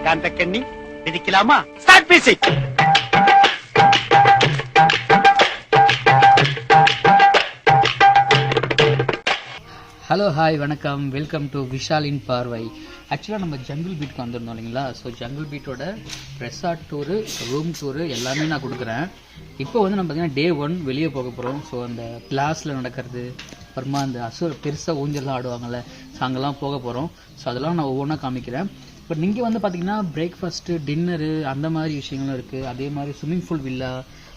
காந்தக்கண்ணி விதிக்கலாமா? Start music. Hello hi வணக்கம், welcome to விஷாலின் பார்வை. ஆக்சுவலாக நம்ம ஜங்கிள் பீட்டுக்கு வந்திருந்தோம் இல்லைங்களா? ஸோ ஜங்கிள் பீட்டோட ரெசார்ட் டூரு, ரூம் டூரு எல்லாமே நான் கொடுக்குறேன். இப்போ வந்து நம்ம பார்த்திங்கன்னா டே 1 வெளியே போக போகிறோம். ஸோ அந்த கிளாஸில் நடக்கிறது, அப்புறமா அந்த பெருசாக ஊஞ்சல்லாம் ஆடுவாங்கள்ல, ஸோ அங்கெல்லாம் போக போகிறோம். ஸோ அதெல்லாம் நான் ஒவ்வொன்றா காமிக்கிறேன். பட் நீங்கள் வந்து பார்த்திங்கன்னா பிரேக்ஃபாஸ்ட்டு, டின்னரு அந்த மாதிரி விஷயங்களும் இருக்குது. அதே மாதிரி ஸ்விம்மிங் பூல் வில்லா,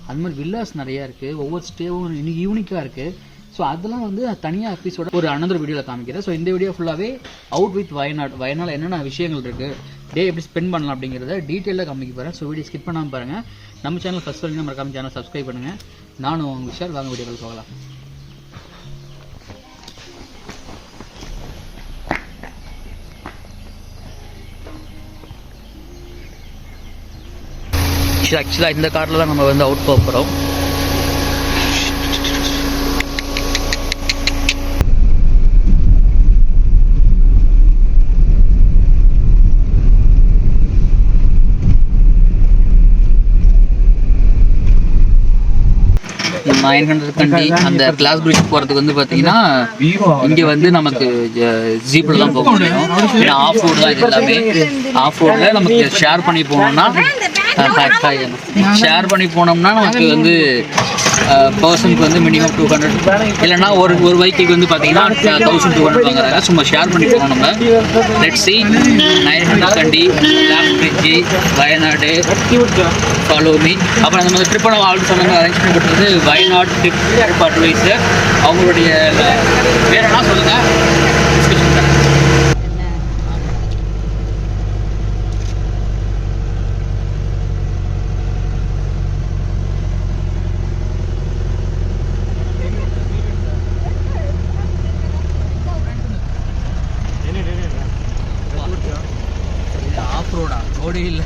அந்த மாதிரி வில்லாஸ் நிறையா இருக்குது. ஒவ்வொரு ஸ்டேவும் யூனிக்காக இருக்குது. ஸோ அதெல்லாம் வந்து தனியாக எபிசோட ஒரு அனதர் வீடியோவில் காமிக்கிறேன். ஸோ இந்த வீடியோ ஃபுல்லாகவே அவுட் வித் வயநாடு என்னென்ன விஷயங்கள் இருக்குது, டே எப்படி ஸ்பெண்ட் பண்ணலாம் அப்படிங்கிறத டீட்டெயிலாக காமிக்க போகிறேன். ஸோ வீடியோ ஸ்கிப் பண்ணாமல் பாருங்கள். நம்ம சேனல் ஃபஸ்ட் வரைக்கும் மறக்காம சேனல் சப்ஸ்கிரைப் பண்ணுங்கள். நானும் உங்கள் விஷால், வாங்க வீடியோக்கள் போகலாம். ஆக்சுவலாக இந்த காரில் தான் நம்ம வந்து அவுட் போக போகிறோம். கண்டி அந்த கிளாஸ் பிரிட்ஜ் போகிறதுக்கு வந்து பார்த்தீங்கன்னா இங்கே வந்து நமக்கு ஜீப்பில் தான் போக முடியும். ஏன்னா ஆஃப் ரோடு தான் இது எல்லாமே. ஆஃப் ரோடில் நமக்கு ஷேர் பண்ணி போனோம்னா நமக்கு வந்து பர்சனுக்கு வந்து மினிமம் 200, இல்லைன்னா ஒரு வெஹிக்கிளுக்கு வந்து பார்த்தீங்கன்னா 1200 வாங்குறாங்க. சும்மா ஷேர் பண்ணி போகணும் நம்ம. Let's see 900 Kandi, glass bridge, Wayanad, follow me. அப்புறம் அந்த மாதிரி ட்ரிப்பை நம்ம ஆல்ரெடி சொன்னாங்க, அரேஞ்ச் பண்ணி கொடுத்தது வயநாடு ட்ரிப் அட்வைஸர். அவங்களுடைய வேறு என்ன சொல்லுங்கள். ஆஃப் ரோடா? ரோடே இல்லை.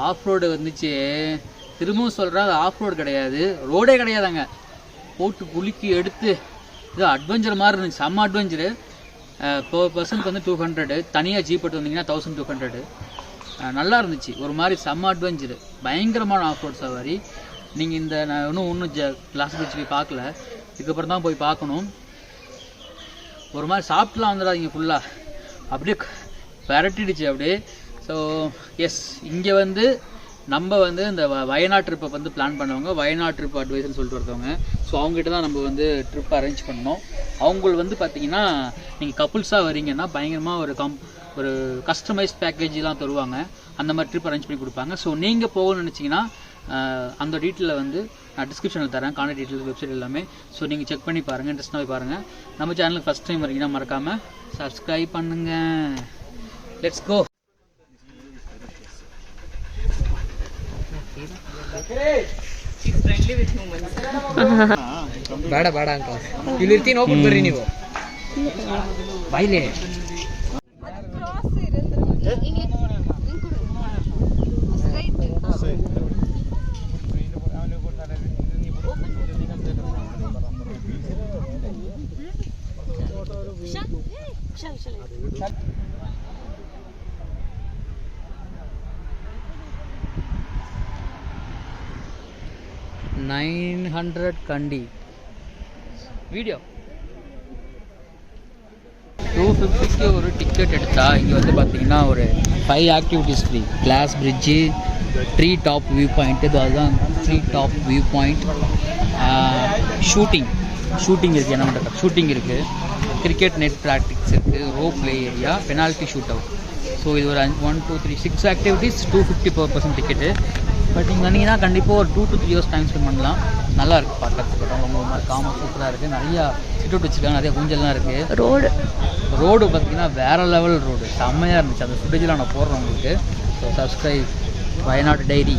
ஆஃப் ரோடு வந்துச்சு. திரும்பவும் சொல்கிறேன், அது ஆஃப் ரோடு கிடையாது, ரோடே கிடையாதாங்க. போட்டு குலுக்கி எடுத்து இது அட்வென்ச்சர் மாதிரி இருந்துச்சு. செம்ம அட்வென்ச்சரு. பர் பர்சனுக்கு வந்து 200, தனியாக ஜீப் எடுத்து வந்தீங்கன்னா 1200. நல்லா இருந்துச்சு. ஒரு மாதிரி செம்ம அட்வென்ச்சரு, பயங்கரமான ஆஃப் ரோட் சவாரி. நீங்கள் இந்த நான் இன்னும் கிளாஸ் பிரிட்ஜ் போய் பார்க்கல, இதுக்கப்புறம் தான் போய் பார்க்கணும். ஒரு மாதிரி சாப்பிட்டுலாம் வந்துடாதீங்க, ஃபுல்லாக அப்படியே பரட்டிடுச்சு அப்படியே. ஸோ எஸ், இங்கே வந்து நம்ம வந்து இந்த வயநாடு ட்ரிப்பை வந்து பிளான் பண்ணுவாங்க, வயநாடு ட்ரிப் அட்வைஸ்னு சொல்லிட்டு வருவாங்க. ஸோ அவங்ககிட்ட தான் நம்ம வந்து ட்ரிப் அரேஞ்ச் பண்ணோம். அவங்க வந்து பார்த்தீங்கன்னா நீங்கள் கப்புள்ஸாக வரீங்கன்னா பயங்கரமாக ஒரு கஸ்டமைஸ் பேக்கேஜெலாம் தருவாங்க. அந்த மாதிரி ட்ரிப் அரேஞ்ச் பண்ணி கொடுப்பாங்க. ஸோ நீங்கள் போகணும்னு நினச்சிங்கன்னா அந்த டீட்டெயிலில் வந்து நான் டிஸ்கிரிப்ஷனில் தரேன், கான்டாக்ட் டீட்டெயில்ஸ், வெப்சைட் எல்லாமே. ஸோ நீங்கள் செக் பண்ணி பாருங்கள், இன்ட்ரெஸ்ட்டாக போய் பாருங்கள். நம்ம சேனலுக்கு ஃபஸ்ட் டைம் வரீங்கன்னா மறக்காமல் சப்ஸ்கிரைப் பண்ணுங்கள். Let's go. ಬೇಡ ಬೇಡ ಅಂತ ಇಲ್ಲಿ ಇರ್ತೀನಿ, ಹೋಗ್ಬಿಟ್ಟು ಬರ್ರಿ ನೀವು ಬಾಯ್ಲೆ. $900 கண்டி வீடியோ 250க்கு ஒரு டிக்கெட் எடுத்தால் இங்கே வந்து பார்த்தீங்கன்னா ஒரு 5 activities free. Glass bridge, tree top view point, அதுதான் tree top view point. Shooting இருக்குது, என்ன பண்ணுறது, ஷூட்டிங் இருக்குது. கிரிக்கெட் நெட் ப்ராக்டிக்ஸ் இருக்குது, row play area, penalty shoot out. So இது ஒரு 1 2 3 6 activities, 250 per person ticket. But நீங்கள் வந்தீங்கன்னா கண்டிப்பாக ஒரு 2 to 3 hours டைம் ஸ்பெண்ட் பண்ணலாம். நல்லா இருக்குது பார்க்கறதுக்கு. ரொம்ப காமாக சூப்பராக இருக்குது. நிறையா சிட்டவுட் வச்சுருக்காங்க, நிறைய ஊஞ்சல்லாம் இருக்குது. ரோடு பார்த்தீங்கன்னா வேறு லெவல் ரோடு, செம்மையாக இருந்துச்சு. அந்த ஃபுட்டேஜில் நான் போடுறேன் உங்களுக்கு. So subscribe Wayanad diary.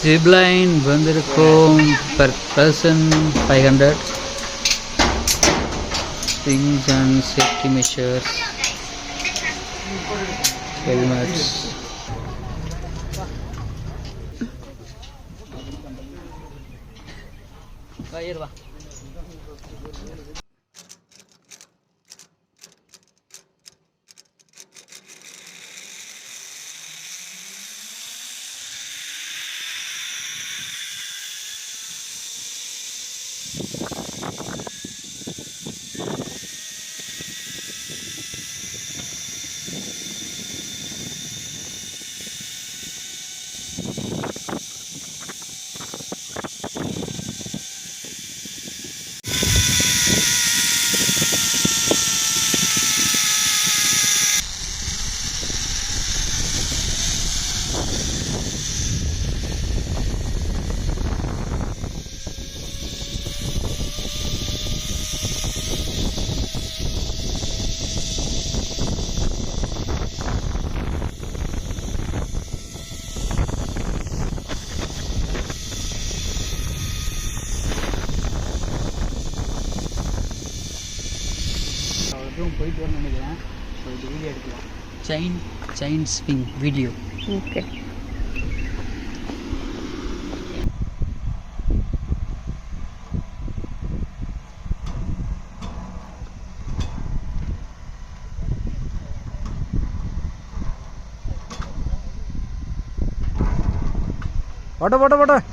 Zipline வந்திருக்கோம். per person 500. Things and safety measures, helmets. வா. போயிட்டு வரணும்னு நினைக்கிறேன். போயிட்டு வீடியோ எடுக்கலாம். Chain swing video. ஓகே. போட்ட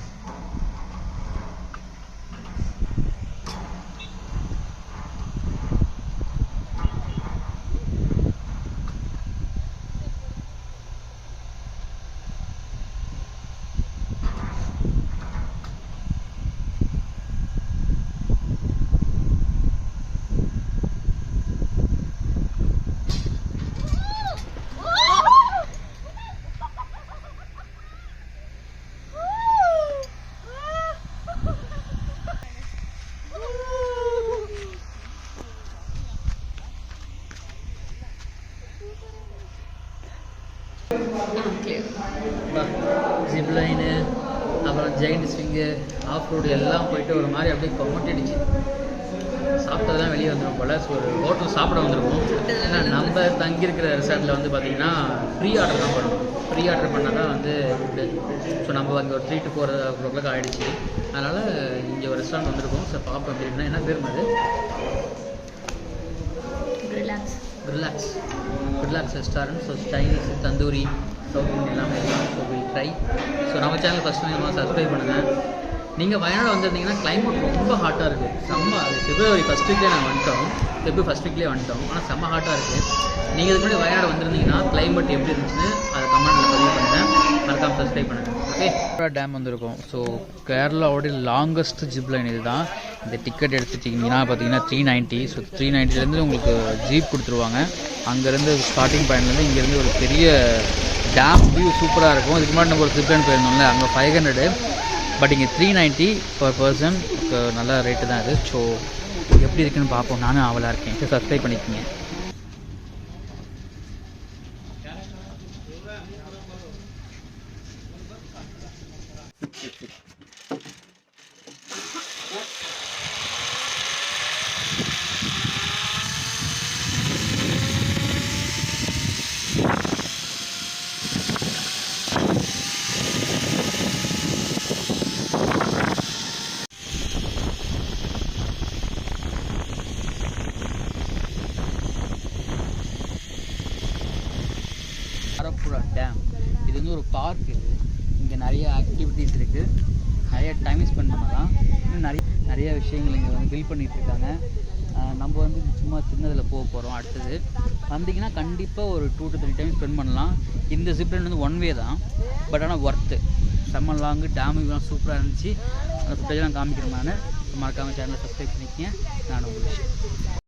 ஜிப்லைனு, அப்புறம் ஜெயிண்ட் ஸ்விங்கு, ஆஃப் ரோடு எல்லாம் போயிட்டு ஒரு மாதிரி அப்படியே கொமட்டிடுச்சு. சாப்பிட்டதெல்லாம் வெளியே வந்துடும் போல். ஸோ ஒரு ஹோட்டல் சாப்பிட வந்துருக்கோம். ஏன்னா நம்ம தங்கியிருக்கிற ரிசார்ட்டில் வந்து பார்த்திங்கன்னா ப்ரீ ஆர்டர் தான் பண்ணணும். ப்ரீ ஆர்டர் பண்ணால் தான் வந்து ஃபுட்டு. ஸோ நம்ம அங்கே ஒரு 3 to 4 o'clock ஆகிடுச்சு. அதனால் இங்கே ஒரு ரெஸ்டாரண்ட் வந்திருக்கோம். ஸோ பார்ப்போம் அப்படின்னா என்ன பேர் அது? Relax restaurant. So Chinese, tandoori, south Indian எல்லாமே இருக்கும். So will try. ஸோ நம்ம சேனல் ஃபஸ்ட் டைம் சப்ஸ்கிரைப் பண்ணுங்கள். நீங்கள் வயநாடு வந்திருந்தீங்கன்னா கிளைமேட் ரொம்ப ஹாட்டாக இருக்குது. செம்ம. அது February 1st வீக்லேயே நாங்கள் வந்துட்டோம். February 1st வீக்லேயே வந்துட்டோம். ஆனால் செம்ம ஹாட்டாக இருக்குது. நீங்கள் இதுக்கு முன்னாடி வயநாடு வந்திருந்தீங்கன்னா கிளைமேட் எப்படி இருந்துச்சுன்னு அதை கமெண்ட்டில் பதிவு பண்ணுறேன். மறக்காமல் சப்ஸ்கிரைப் பண்ணுங்கள். ஓகே. டேம் வந்திருக்கோம். ஸோ கேரளாவோடைய லாங்கஸ்ட் ஜிப்லைன் இது தான். இந்த டிக்கெட் எடுத்துட்டிங்கன்னா பார்த்தீங்கன்னா 390. ஸோ 390லேருந்து உங்களுக்கு ஜீப் கொடுத்துருவாங்க. அங்கேருந்து ஸ்டார்டிங் பாயிண்ட்லேருந்து இங்கேருந்து ஒரு பெரிய டேம் வியூ சூப்பராக இருக்கும். இதுக்கு முன்னாடி நம்ம ஒரு ஜிப்லைன் போயிருந்தோம்ல, அங்கே 500. பட் இங்கே 390 per person. நல்ல ரேட்டு தான் இது. ஸோ எப்படி இருக்குன்னு பார்ப்போம். நானும் ஆவலாக இருக்கேன். சப்ஸ்கிரைப் பண்ணிக்கோங்க. ஆலப்புழா டேம். இது வந்து ஒரு பார்க். இது இங்கே நிறைய ஆக்டிவிட்டீஸ் இருக்குது, நிறைய டைம் ஸ்பெண்ட் பண்ணலாம். இன்னும் நிறைய விஷயங்கள் இங்கே வந்து பில்ட் பண்ணிகிட்ருக்காங்க. நம்ம வந்து சும்மா சின்னதில் போக போகிறோம். அடுத்தது வந்தீங்கன்னா கண்டிப்பாக ஒரு 2 to 3 டைம் ஸ்பெண்ட் பண்ணலாம். இந்த ஜிப்லைன் வந்து 1 வே தான், பட் ஆனால் ஒர்த்து. செம்ம லாங்கு, டேமுலாம் சூப்பராக இருந்துச்சு. அந்த ஃபுட்டேஜெலாம் காமிக்கிறேன் நான். மறக்காமல் சேனலை சப்ஸ்கிரைப் பண்ணிக்கங்க. நான் உங்களுக்கு